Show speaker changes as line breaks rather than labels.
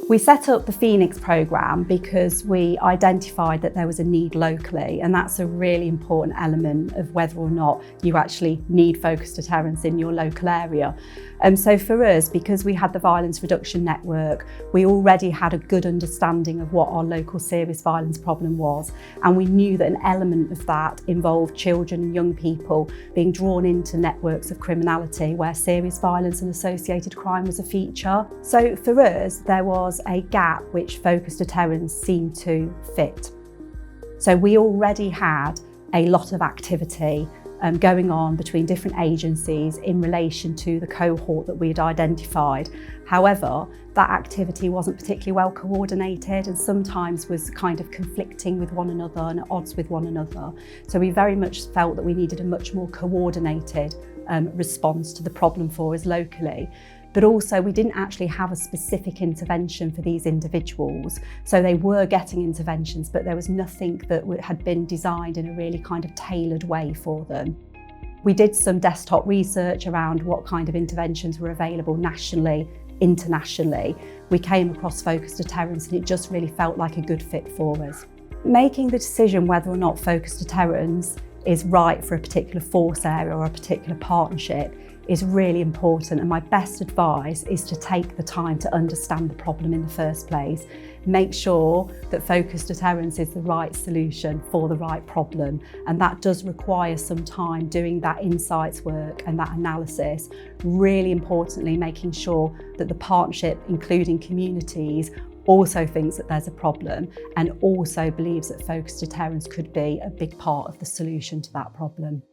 We set up the Phoenix programme because we identified that there was a need locally, and that's a really important element of whether or not you actually need focused deterrence in your local area. So for us, because we had the Violence Reduction Network, we already had a good understanding of what our local serious violence problem was, and we knew that an element of that involved children and young people being drawn into networks of criminality where serious violence and associated crime was a feature. So for us, there was a gap which focused deterrence seemed to fit. So we already had a lot of activity going on between different agencies in relation to the cohort that we had identified. However, that activity wasn't particularly well coordinated and sometimes was kind of conflicting with one another and at odds with one another. So we very much felt that we needed a much more coordinated response to the problem for us locally. But also we didn't actually have a specific intervention for these individuals. So they were getting interventions, but there was nothing that had been designed in a really kind of tailored way for them. We did some desktop research around what kind of interventions were available nationally, internationally. We came across focused deterrence and it just really felt like a good fit for us. Making the decision whether or not focused deterrence is right for a particular force area or a particular partnership is really important, and my best advice is to take the time to understand the problem in the first place. Make sure that focused deterrence is the right solution for the right problem, and that does require some time doing that insights work and that analysis. Really importantly, making sure that the partnership, including communities, also thinks that there's a problem and also believes that focused deterrence could be a big part of the solution to that problem.